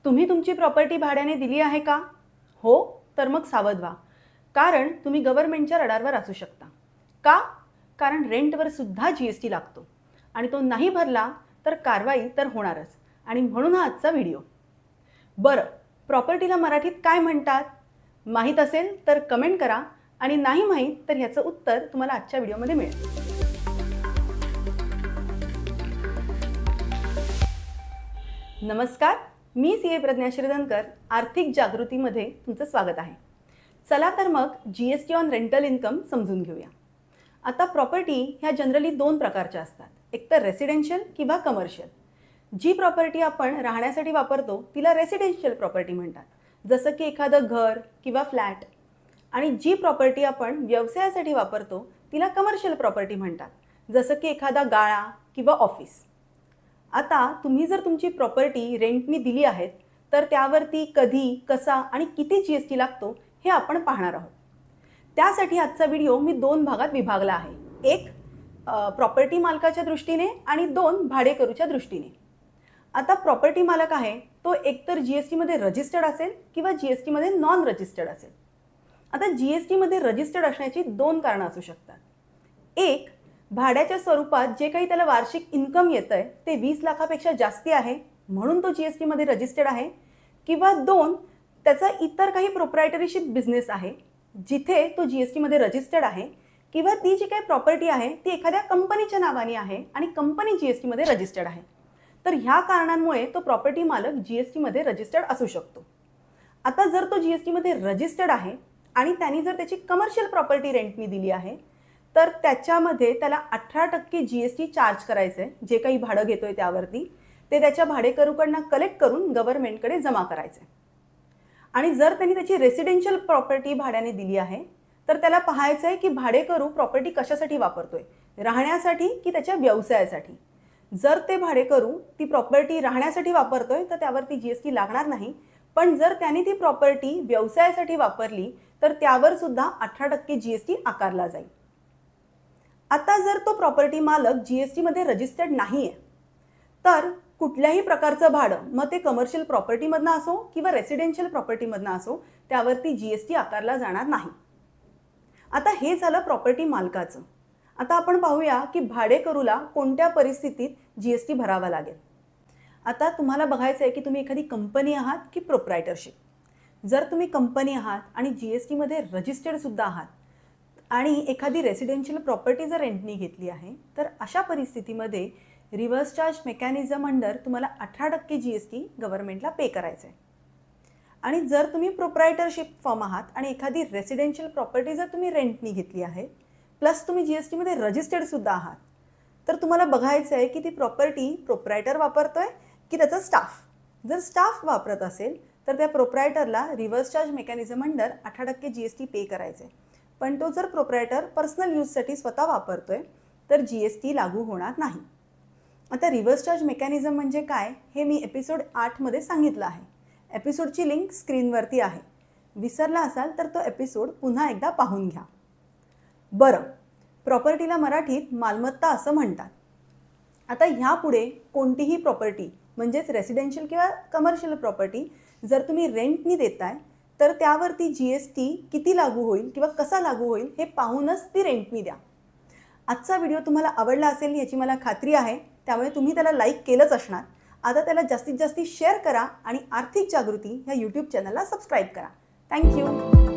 तुम्ही तुमची प्रॉपर्टी भाड्याने दिली आहे का? हो, तर मग सावध व्हा. कारण तुम्ही गव्हर्नमेंटच्या रडारवर असू शकता. का? कारण रेंटवर सुद्धा जीएसटी लागतो आणि तो नाही भरला तर कारवाई तर होणारच. आणि म्हणून हा आजचा व्हिडिओ. बरं, प्रॉपर्टीला मराठीत काय म्हणतात? माहीत असेल तर कमेंट करा आणि नाही माहीत तर ह्याचं उत्तर तुम्हाला आजच्या व्हिडिओमध्ये मिळेल. नमस्कार, मी सीए प्रज्ञा श्रीधनकर. आर्थिक जागृतीमध्ये तुमचं स्वागत आहे. चला तर मग जीएसटी ऑन रेंटल इन्कम समजून घेऊया. आता प्रॉपर्टी ह्या जनरली दोन प्रकारच्या असतात, एक तर रेसिडेन्शियल किंवा कमर्शियल. जी प्रॉपर्टी आपण राहण्यासाठी वापरतो तिला रेसिडेन्शियल प्रॉपर्टी म्हणतात, जसं की एखादं घर किंवा फ्लॅट. आणि जी प्रॉपर्टी आपण व्यवसायासाठी वापरतो तिला कमर्शियल प्रॉपर्टी म्हणतात, जसं की एखादा गाळा किंवा ऑफिस. आता तुम्ही जर तुमची प्रॉपर्टी रेंटनी दिली आहेत तर त्यावरती कधी, कसा आणि किती जीएसटी लागतो हे आपण पाहणार आहोत. त्यासाठी आजचा व्हिडिओ मी दोन भागात विभागला आहे, एक प्रॉपर्टी मालकाच्या दृष्टीने आणि दोन भाडेकरूच्या दृष्टीने. आता प्रॉपर्टी मालक आहे तो एकतर जीएसटीमध्ये रजिस्टर्ड असेल किंवा जीएसटीमध्ये नॉन रजिस्टर्ड असेल. आता जीएसटीमध्ये रजिस्टर्ड असण्याची दोन कारणं असू शकतात. एक, भाड्याच्या स्वरूपात जे काही त्याला वार्षिक इन्कम येतं आहे ते 20 लाखापेक्षा जास्ती आहे म्हणून तो जीएसटीमध्ये रजिस्टर्ड आहे. किंवा दोन, त्याचा इतर काही प्रोप्रायटरीशिप बिझनेस आहे जिथे तो जीएसटीमध्ये रजिस्टर्ड आहे. किंवा ती जी काही प्रॉपर्टी आहे ती एखाद्या कंपनीच्या नावाने आहे आणि कंपनी जीएसटीमध्ये रजिस्टर्ड आहे. तर ह्या कारणांमुळे तो प्रॉपर्टी मालक जीएसटीमध्ये रजिस्टर्ड असू शकतो. आता जर तो जीएसटीमध्ये रजिस्टर्ड आहे आणि त्यांनी जर त्याची कमर्शियल प्रॉपर्टी रेंटनी दिली आहे तर त्याच्यामध्ये त्याला 18% जीएसटी चार्ज करायचं आहे. जे काही भाडं घेतोय त्यावरती ते त्याच्या भाडेकरूकडनं कलेक्ट करून गव्हर्नमेंटकडे जमा करायचं आहे. आणि जर त्यांनी त्याची रेसिडेन्शियल प्रॉपर्टी भाड्याने दिली आहे तर त्याला पाहायचं आहे की भाडेकरू प्रॉपर्टी कशासाठी वापरतोय, राहण्यासाठी की त्याच्या व्यवसायासाठी. जर ते भाडेकरू ती प्रॉपर्टी राहण्यासाठी वापरतोय तर त्यावरती जीएसटी लागणार नाही. पण जर त्यांनी ती प्रॉपर्टी व्यवसायासाठी वापरली तर त्यावर सुद्धा 18% जीएसटी आकारला जाईल. आता जर तो प्रॉपर्टी मालक जीएसटीमध्ये रजिस्टर्ड नाही आहे तर कुठल्याही प्रकारचं भाडं, मग ते कमर्शियल प्रॉपर्टीमधनं असो किंवा रेसिडेन्शियल प्रॉपर्टीमधनं असो, त्यावरती जीएसटी आकारला जाणार नाही. आता हे झालं प्रॉपर्टी मालकाचं. आता आपण पाहूया की भाडेकरूला कोणत्या परिस्थितीत जीएसटी भरावा लागेल. आता तुम्हाला बघायचं आहे की तुम्ही एखादी कंपनी आहात की प्रोप्रायटरशिप. जर तुम्ही कंपनी आहात आणि जीएसटीमध्ये रजिस्टर्ड सुद्धा आहात आणि एखादी रेसिडेन्शियल प्रॉपर्टी जर रेंटनी घेतली आहे तर अशा परिस्थितीमध्ये रिव्हर्स चार्ज मेकॅनिझम अंडर तुम्हाला 18% जीएसटी गव्हर्नमेंटला पे करायचं आहे. आणि जर तुम्ही प्रोप्रायटरशिप फर्म आहात आणि एखादी रेसिडेन्शियल प्रॉपर्टी जर तुम्ही रेंटनी घेतली आहे प्लस तुम्ही जीएसटीमध्ये रजिस्टर्ड सुद्धा आहात तर तुम्हाला बघायचं आहे की ती प्रॉपर्टी प्रोप्रायटर वापरतोय की त्याचा स्टाफ. जर स्टाफ वापरत असेल तर त्या प्रोप्रायटरला reverse charge mechanism under 18% GST pay करायचं आहे. पण तो जर प्रोप्रायटर पर्सनल यूजसाठी स्वतः वापरतोय तर जीएसटी लागू होणार नाही. आता रिव्हर्स चार्ज मेकॅनिझम म्हणजे काय हे मी एपिसोड 8 मध्ये सांगितलं आहे. एपिसोडची लिंक स्क्रीनवरती आहे. विसरला असाल तर तो एपिसोड पुन्हा एकदा पाहून घ्या. बरं, प्रॉपर्टीला मराठीत मालमत्ता असं म्हणतात. आता ह्यापुढे कोणतीही प्रॉपर्टी म्हणजेच रेसिडेन्शियल किंवा कमर्शियल प्रॉपर्टी जर तुम्ही रेंटनी देताय तर त्यावरती जीएसटी किती लागू होईल किंवा कसा लागू होईल हे पाहूनच ती रेंटनी द्या. आजचा व्हिडिओ तुम्हाला आवडला असेल याची मला खात्री आहे, त्यामुळे तुम्ही त्याला लाईक केलंच असणार. आता त्याला जास्तीत जास्त शेअर करा आणि आर्थिक जागृती ह्या यूट्यूब चॅनलला सबस्क्राईब करा. थँक्यू.